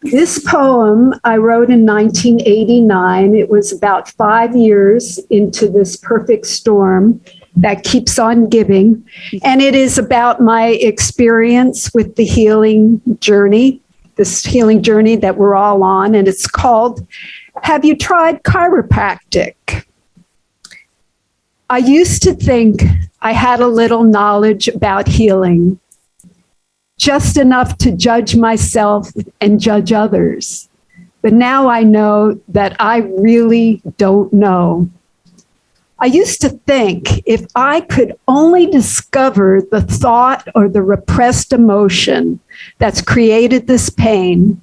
This poem I wrote in 1989. It was about 5 years into this perfect storm that keeps on giving. And it is about my experience with the healing journey, this healing journey that we're all on. And it's called, Have You Tried Chiropractic? I used to think I had a little knowledge about healing, just enough to judge myself and judge others. But now I know that I really don't know. I used to think if I could only discover the thought or the repressed emotion that's created this pain,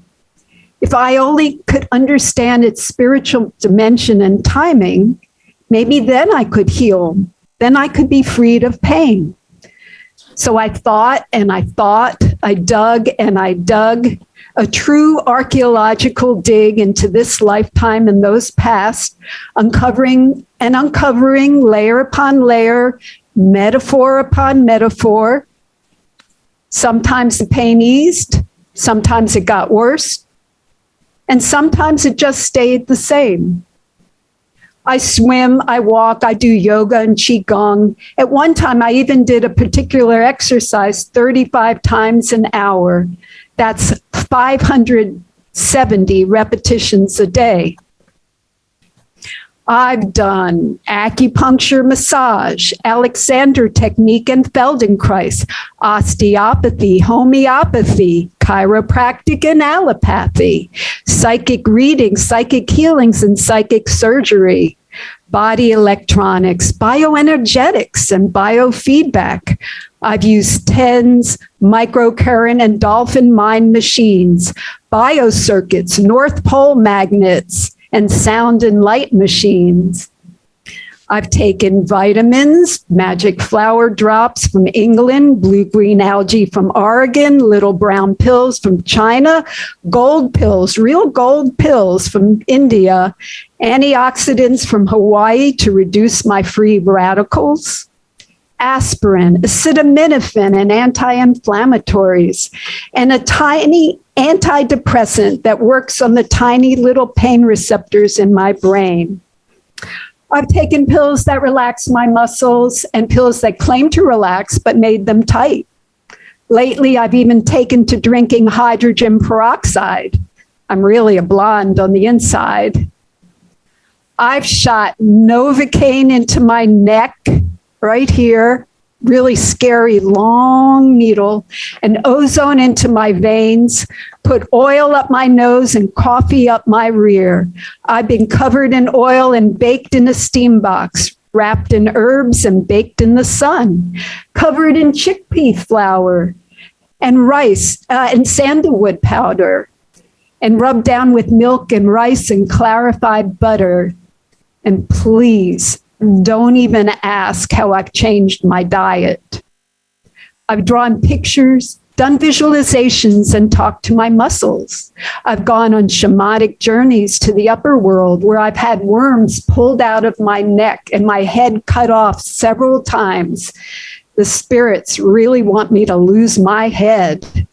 if I only could understand its spiritual dimension and timing, maybe then I could heal. Then I could be freed of pain. So I thought and I thought, I dug and I dug, a true archaeological dig into this lifetime and those past, uncovering layer upon layer, metaphor upon metaphor. Sometimes the pain eased, sometimes it got worse, and sometimes it just stayed the same. I swim, I walk, I do yoga and qigong. At one time, I even did a particular exercise 35 times an hour. That's 570 repetitions a day. I've done acupuncture, massage, Alexander technique and Feldenkrais, osteopathy, homeopathy, chiropractic and allopathy, psychic readings, psychic healings and psychic surgery, body electronics, bioenergetics and biofeedback. I've used TENS, microcurrent and dolphin mind machines, biocircuits, North Pole magnets, and sound and light machines. I've taken vitamins, magic flower drops from England, blue-green algae from Oregon, little brown pills from China, gold pills, real gold pills from India, antioxidants from Hawaii to reduce my free radicals, aspirin, acetaminophen, and anti-inflammatories, and a tiny antidepressant that works on the tiny little pain receptors in my brain. I've taken pills that relax my muscles and pills that claim to relax but made them tight. Lately, I've even taken to drinking hydrogen peroxide. I'm really a blonde on the inside. I've shot Novocaine into my neck, right here, really scary long needle, and ozone into my veins, put oil up my nose and coffee up my rear. I've been covered in oil and baked in a steam box, wrapped in herbs and baked in the sun, covered in chickpea flour and rice and sandalwood powder, and rubbed down with milk and rice and clarified butter. And please, don't even ask how I've changed my diet. I've drawn pictures, done visualizations, and talked to my muscles. I've gone on shamanic journeys to the upper world where I've had worms pulled out of my neck and my head cut off several times. The spirits really want me to lose my head.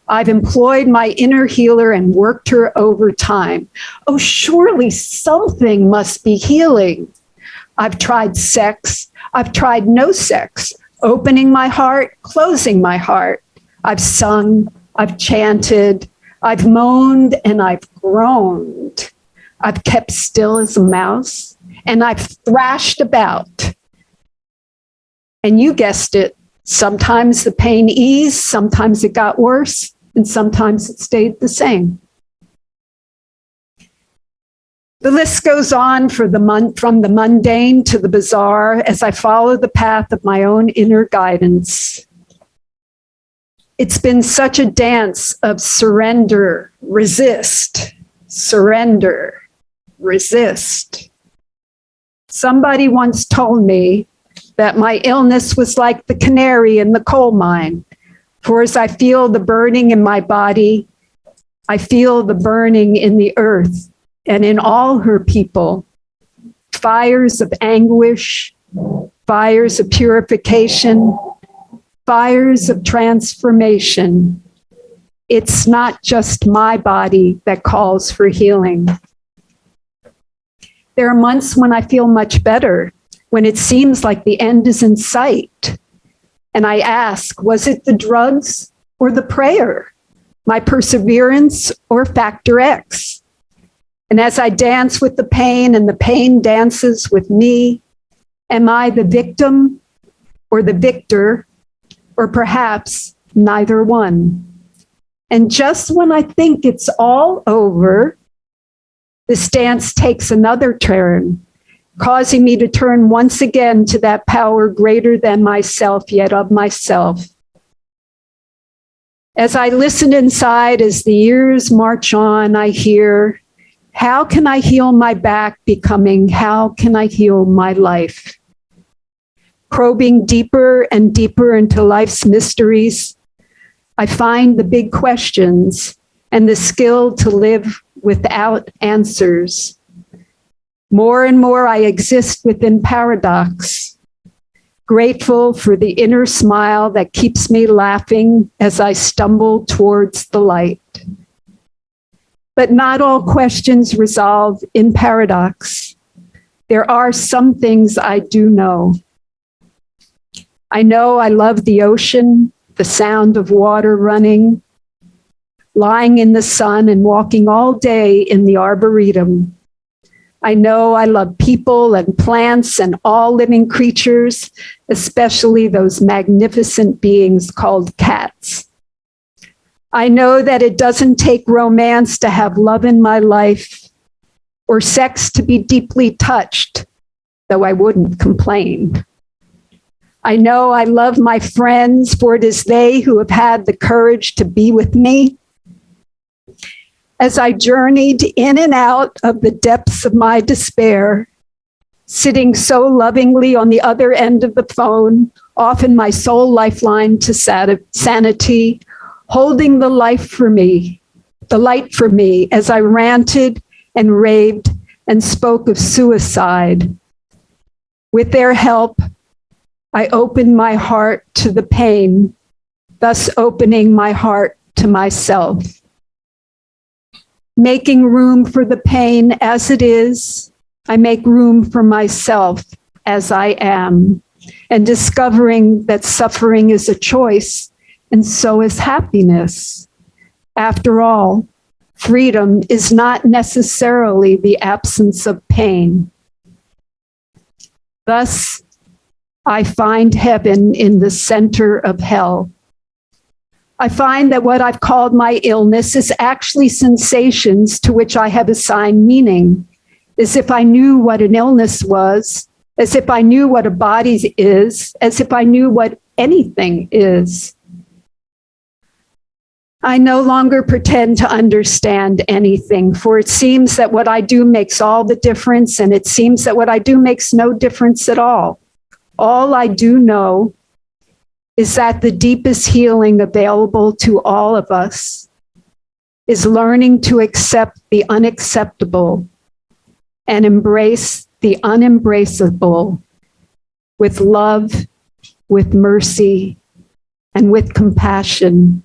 I've employed my inner healer and worked her over time. Oh, surely something must be healing. I've tried sex. I've tried no sex, opening my heart, closing my heart. I've sung, I've chanted, I've moaned, and I've groaned. I've kept still as a mouse, and I've thrashed about. And you guessed it, sometimes the pain eased, sometimes it got worse, and sometimes it stayed the same. The list goes on from the mundane to the bizarre as I follow the path of my own inner guidance. It's been such a dance of surrender, resist, surrender, resist. Somebody once told me that my illness was like the canary in the coal mine, for as I feel the burning in my body, I feel the burning in the earth. And in all her people, fires of anguish, fires of purification, fires of transformation. It's not just my body that calls for healing. There are months when I feel much better, when it seems like the end is in sight. And I ask, was it the drugs or the prayer? My perseverance or factor X? And as I dance with the pain and the pain dances with me, am I the victim or the victor, or perhaps neither one? And just when I think it's all over, this dance takes another turn, causing me to turn once again to that power greater than myself, yet of myself. As I listen inside, as the years march on, I hear, how can I heal my back? Becoming, how can I heal my life? Probing deeper and deeper into life's mysteries, I find the big questions and the skill to live without answers. More and more I exist within paradox, grateful for the inner smile that keeps me laughing as I stumble towards the light. But not all questions resolve in paradox. There are some things I do know. I know I love the ocean, the sound of water running, lying in the sun and walking all day in the arboretum. I know I love people and plants and all living creatures, especially those magnificent beings called cats. I know that it doesn't take romance to have love in my life or sex to be deeply touched, though I wouldn't complain. I know I love my friends, for it is they who have had the courage to be with me. As I journeyed in and out of the depths of my despair, sitting so lovingly on the other end of the phone, often my sole lifeline to sanity, holding the light for me, as I ranted and raved and spoke of suicide. With their help, I opened my heart to the pain, thus opening my heart to myself. Making room for the pain as it is, I make room for myself as I am, and discovering that suffering is a choice, and so is happiness. After all, freedom is not necessarily the absence of pain. Thus, I find heaven in the center of hell. I find that what I've called my illness is actually sensations to which I have assigned meaning, as if I knew what an illness was, as if I knew what a body is, as if I knew what anything is. I no longer pretend to understand anything, for it seems that what I do makes all the difference, and it seems that what I do makes no difference at all. All I do know is that the deepest healing available to all of us is learning to accept the unacceptable and embrace the unembraceable with love, with mercy, and with compassion.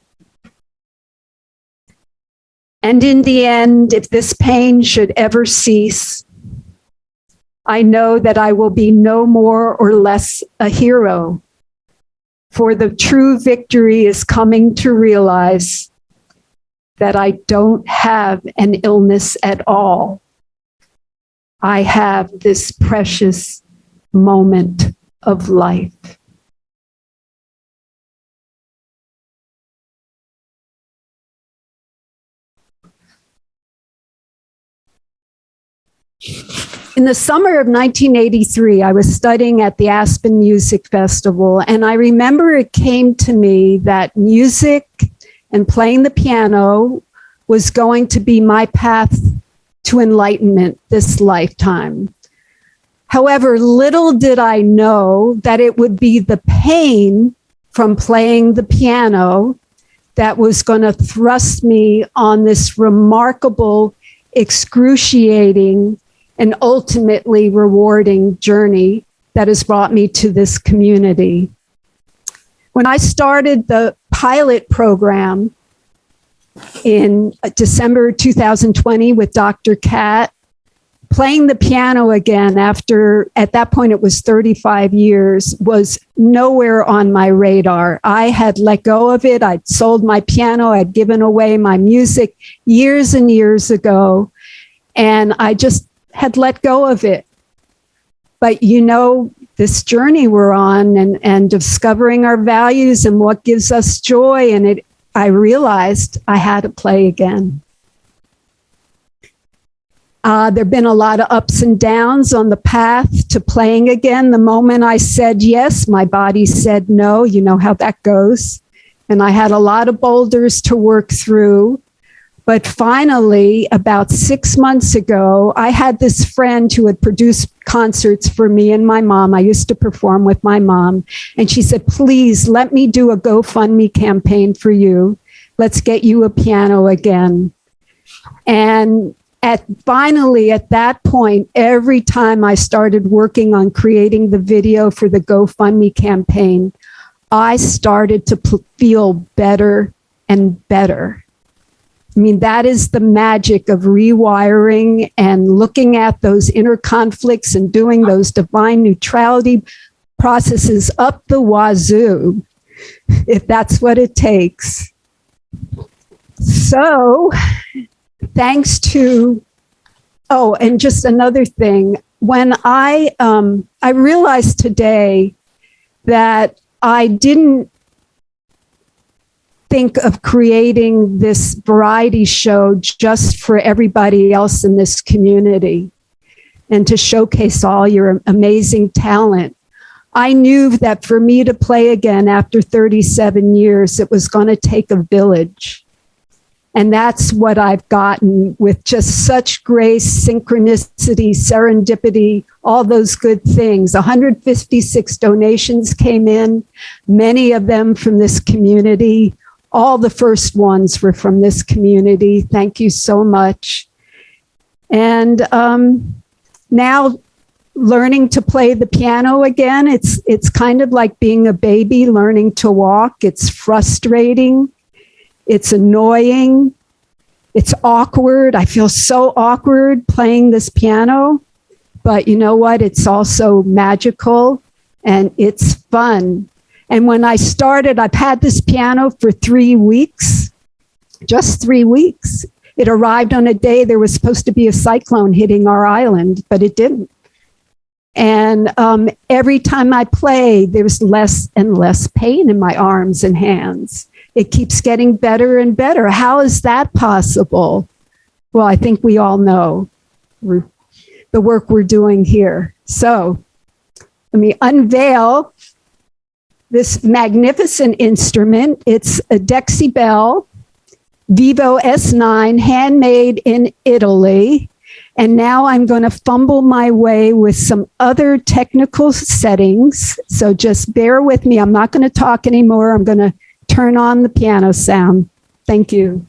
And in the end, if this pain should ever cease, I know that I will be no more or less a hero, for the true victory is coming to realize that I don't have an illness at all. I have this precious moment of life. In the summer of 1983, I was studying at the Aspen Music Festival, and I remember it came to me that music and playing the piano was going to be my path to enlightenment this lifetime. However, little did I know that it would be the pain from playing the piano that was going to thrust me on this remarkable, excruciating, and ultimately rewarding journey that has brought me to this community. When I started the pilot program, in December 2020 with Dr. Kat, playing the piano again after, at that point, it was 35 years, was nowhere on my radar. I had let go of it. I'd sold my piano. I'd given away my music years and years ago. And I just had let go of it. But this journey we're on and discovering our values and what gives us joy. And I realized I had to play again. There've been a lot of ups and downs on the path to playing again. The moment I said yes, my body said no. You know how that goes. And I had a lot of boulders to work through. But finally, about 6 months ago, I had this friend who had produced concerts for me and my mom. I used to perform with my mom. And she said, please let me do a GoFundMe campaign for you. Let's get you a piano again. And finally, at that point, every time I started working on creating the video for the GoFundMe campaign, I started to feel better and better. I mean, that is the magic of rewiring and looking at those inner conflicts and doing those divine neutrality processes up the wazoo, if that's what it takes. So, thanks to, and just another thing, when I realized today that I didn't think of creating this variety show just for everybody else in this community and to showcase all your amazing talent. I knew that for me to play again after 37 years, it was going to take a village. And that's what I've gotten with just such grace, synchronicity, serendipity, all those good things. 156 donations came in, many of them from this community. All the first ones were from this community. Thank you so much. And now learning to play the piano again, it's kind of like being a baby learning to walk. It's frustrating. It's annoying. It's awkward. I feel so awkward playing this piano, but you know what? It's also magical and it's fun. And when I started, I've had this piano for 3 weeks, just 3 weeks. It arrived on a day there was supposed to be a cyclone hitting our island, but it didn't. And every time I play, there's less and less pain in my arms and hands. It keeps getting better and better. How is that possible? Well, I think we all know the work we're doing here. So let me unveil this magnificent instrument. It's a Dexy Bell Vivo S9, handmade in Italy. And now I'm going to fumble my way with some other technical settings. So just bear with me. I'm not going to talk anymore. I'm going to turn on the piano sound. Thank you.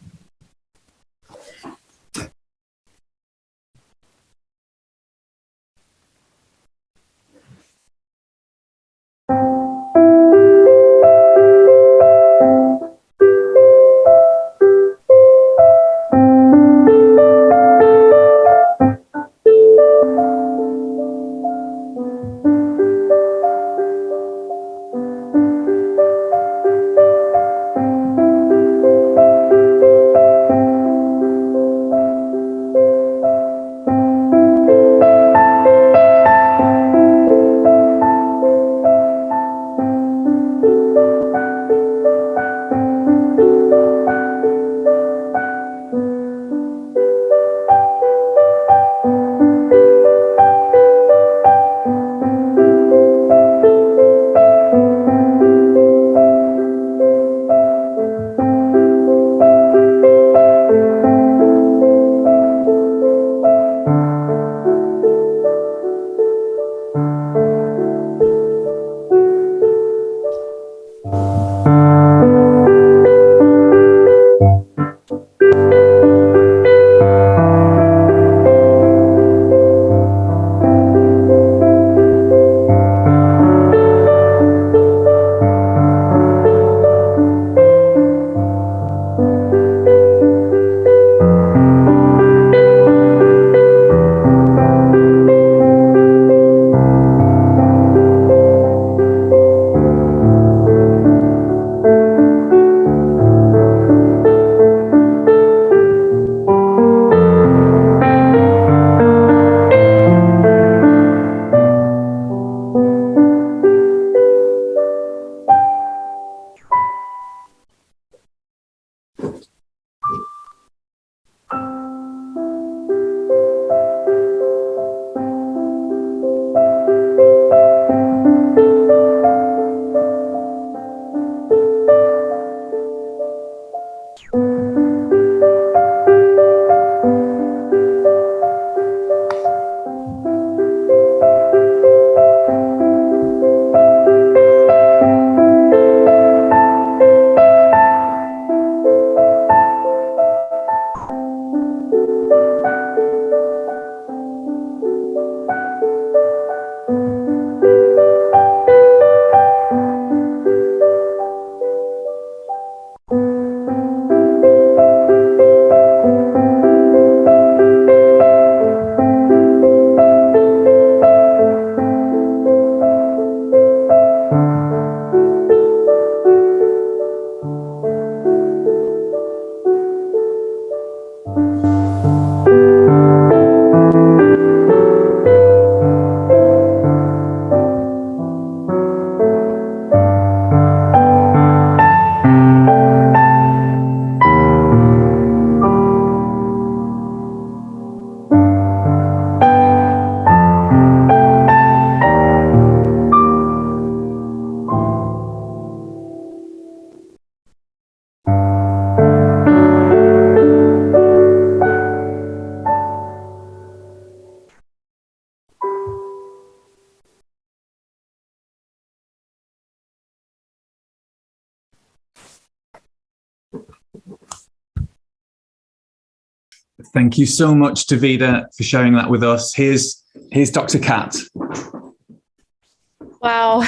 Thank you so much, Dovida, for sharing that with us. Here's Dr. Kat. Wow.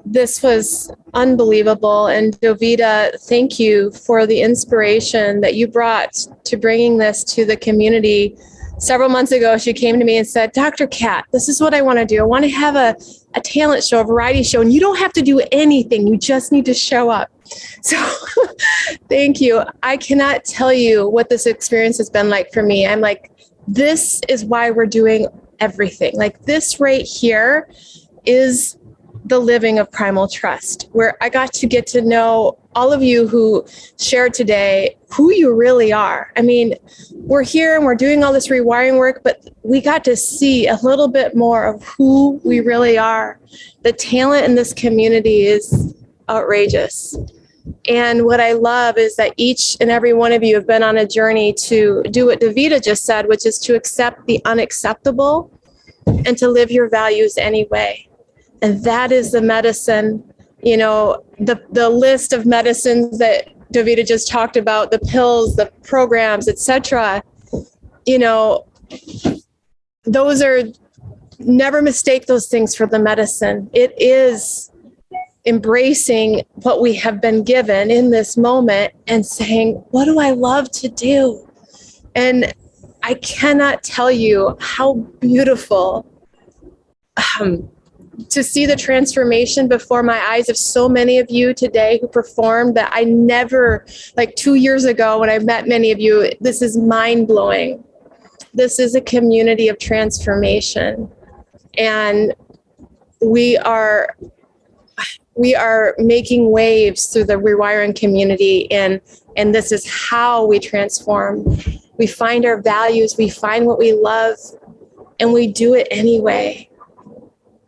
This was unbelievable. And Dovida, thank you for the inspiration that you brought to bringing this to the community. Several months ago, she came to me and said, Dr. Kat, this is what I want to do. I want to have a talent show, a variety show, and you don't have to do anything. You just need to show up. So thank you. I cannot tell you what this experience has been like for me. I'm like, this is why we're doing everything. Like this right here is the living of Primal Trust, where I got to get to know all of you who shared today who you really are. I mean, we're here and we're doing all this rewiring work, but we got to see a little bit more of who we really are. The talent in this community is outrageous. And what I love is that each and every one of you have been on a journey to do what Dovida just said, which is to accept the unacceptable and to live your values anyway. And that is the medicine, you know, the list of medicines that Dovida just talked about, the pills, the programs, etc. You know, those are, never mistake those things for the medicine. It is embracing what we have been given in this moment and saying, what do I love to do? And I cannot tell you how beautiful to see the transformation before my eyes of so many of you today who performed that I never, like 2 years ago when I met many of you, this is mind-blowing. This is a community of transformation. And we are making waves through the rewiring community, and this is how we transform. We find our values, we find what we love, and we do it anyway.